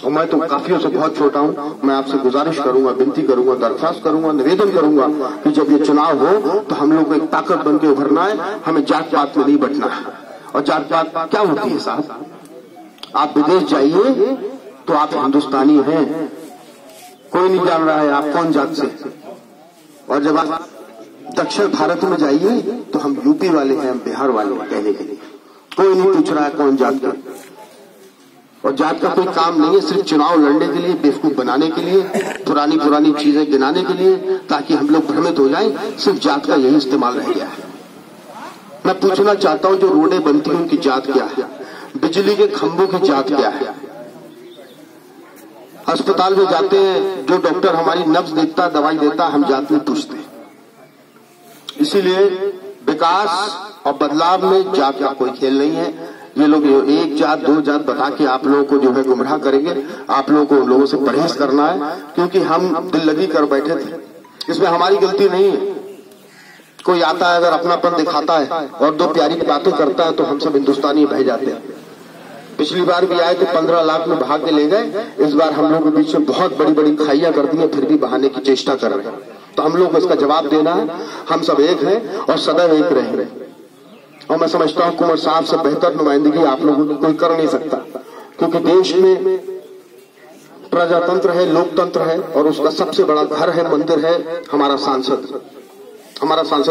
और मैं तो काफियों से बहुत छोटा हूँ। मैं आपसे गुजारिश करूंगा, विनती करूंगा, दरख्वास्त करूंगा, निवेदन करूंगा कि जब ये चुनाव हो तो हम लोग को एक ताकत बन के उभरना है। हमें जात पात में नहीं बंटना है। और जात पात क्या होती है साहब? आप विदेश जाइए तो आप हिंदुस्तानी हैं, कोई नहीं जान रहा है आप कौन जात से। और जब आप दक्षिण भारत में जाइए तो हम यूपी वाले हैं, हम बिहार वाले हैं कहने के लिए। कोई नहीं पूछ रहा है कौन जात का। और जात का कोई काम नहीं है, सिर्फ चुनाव लड़ने के लिए, बेवकूफ बनाने के लिए, पुरानी पुरानी चीजें गिनाने के लिए, ताकि हम लोग भ्रमित हो जाएं। सिर्फ जात का यही इस्तेमाल रह गया है। मैं पूछना चाहता हूं, जो रोडें बनती हैं उनकी जात क्या है? बिजली के खंभों की जात क्या है? अस्पताल में जाते हैं, जो डॉक्टर हमारी नब्ज देखता, दवाई देता, हम जात में पूछते हैं। इसीलिए विकास और बदलाव में जात का कोई खेल नहीं है। ये लोग एक जात दो जात बता के आप लोगों को जो है गुमराह करेंगे। आप लोगों को लोगों से परहेज करना है, क्योंकि हम दिल लगी कर बैठे थे। इसमें हमारी गलती नहीं है। कोई आता है अगर अपनापन दिखाता है और दो प्यारी बातें करता है तो हम सब हिंदुस्तानी बह जाते हैं। पिछली बार भी आए तो 15 लाख में भाग के ले गए। इस बार हम लोगों के बीच में बहुत बड़ी बड़ी खाइयां कर दी है, फिर भी बहाने की चेष्टा कर रहे हैं। तो हम लोग को इसका जवाब देना है। हम सब एक हैं और सदैव एक रहेंगे। और मैं समझता हूं कुंवर साहब से बेहतर नुमाइंदगी आप लोगों को कोई कर नहीं सकता, क्योंकि देश में प्रजातंत्र है, लोकतंत्र है, और उसका सबसे बड़ा घर है, मंदिर है हमारा सांसद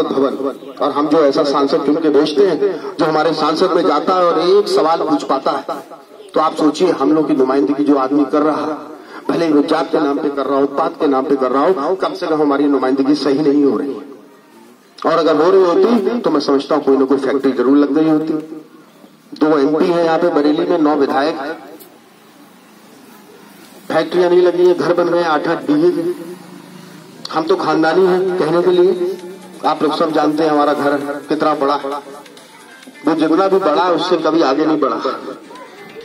भवन। और हम जो ऐसा सांसद चुन के भेजते हैं जो हमारे सांसद में जाता है और एक सवाल पूछ पाता है, तो आप सोचिए हम लोग की नुमाइंदगी जो आदमी कर रहा है, भले ही वो जात के नाम पे कर रहा हो, पात के नाम पे कर रहा हो, कम से कम हमारी नुमाइंदगी सही नहीं हो रही है। और अगर हो रही होती तो मैं समझता हूं कोई ना कोई फैक्ट्री जरूर लग गई होती। 2 MP है यहाँ पे बरेली में, 9 विधायक, फैक्ट्रियां नहीं लगी है, घर बन गए 8-8 बीघे के। हम तो खानदानी हैं कहने के लिए। आप लोग सब जानते हैं हमारा घर कितना बड़ा है। वो जितना भी बड़ा है उससे कभी आगे नहीं बढ़ा,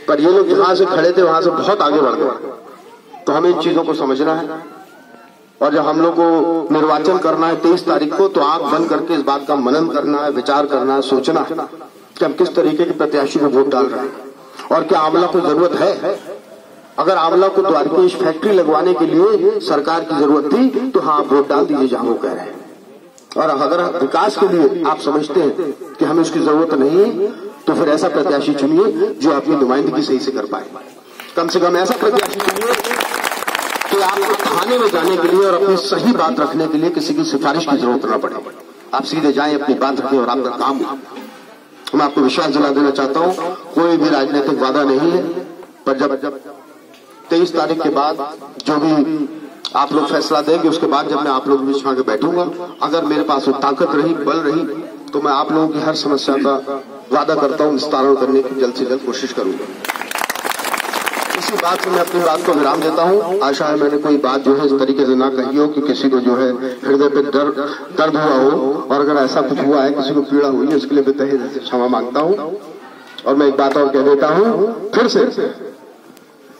पर ये लोग जहां से खड़े थे वहां से बहुत आगे बढ़ गए। तो हमें इन चीजों को समझना है। और जब हम लोग को निर्वाचन करना है 23 तारीख को, तो आंख बंद करके इस बात का मनन करना है, विचार करना है, सोचना है कि हम किस तरीके के प्रत्याशी को वोट डाल रहे हैं और क्या आंवला को जरूरत है। अगर आंवला को द्वारकेश फैक्ट्री लगवाने के लिए सरकार की जरूरत थी तो हाँ आप वोट डाल दीजिए जहां वो कह रहे हैं। और अगर विकास के लिए आप समझते हैं कि हमें उसकी जरूरत नहीं है, तो फिर ऐसा प्रत्याशी चुनिए जो अपनी नुमाइंदगी सही से कर पाए। कम से कम ऐसा प्रत्याशी चुनिए कि आपको थाने में जाने के लिए और अपनी सही बात रखने के लिए किसी की सिफारिश की जरूरत न पड़े। आप सीधे जाएं, अपनी बात रखें और आपका काम हो। मैं आपको विश्वास दिला देना चाहता हूं, कोई भी राजनीतिक वादा नहीं है, पर जब 23 तारीख के बाद जो भी आप लोग फैसला देंगे, उसके बाद जब मैं आप लोगों के बीच में आके बैठूंगा, अगर मेरे पास वो ताकत रही, बल रही, तो मैं आप लोगों की हर समस्या का वादा करता हूं निस्तारण करने की जल्द से जल्द कोशिश करूंगा। इसी बात से मैं अपनी बात को विराम देता हूं। आशा है मैंने कोई बात जो है इस तरीके से ना कही हो कि किसी को जो है हृदय पे दर्द हुआ हो, और अगर ऐसा कुछ हुआ है, किसी को पीड़ा हुई है, उसके लिए मैं तहे दिल से क्षमा मांगता हूं। और मैं एक बात और कह देता हूं फिर से,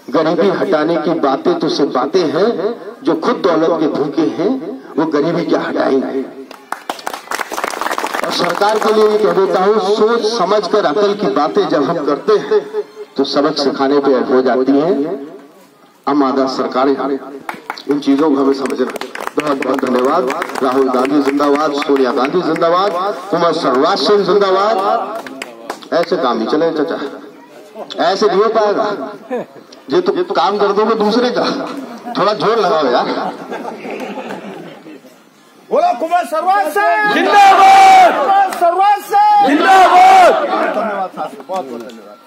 गरीबी हटाने की बातें तो सिर्फ बातें हैं, जो खुद दौलत के भूखे हैं वो गरीबी क्या हटाएंगे। और सरकार के लिए ये कह देता हूं, सोच समझ कर अकल की बातें जब हम करते हैं तो सबक सिखाने पे हो जाती हैं आमादा सरकारें। इन चीजों को हमें समझना। बहुत बहुत धन्यवाद। राहुल गांधी जिंदाबाद, सोनिया गांधी जिंदाबाद, कुमार सर्वराज सिंह जिंदाबाद। ऐसे काम नहीं चले चाचा, ऐसे नहीं हो पाएगा। ये तो काम कर दोगे दूसरे का, थोड़ा जोर लगाओ यार। बोलो कुमार सर्वराज सिंह जिंदाबाद, कुमार सर्वराज सिंह जिंदाबाद। धन्यवाद साहब, बहुत बहुत धन्यवाद।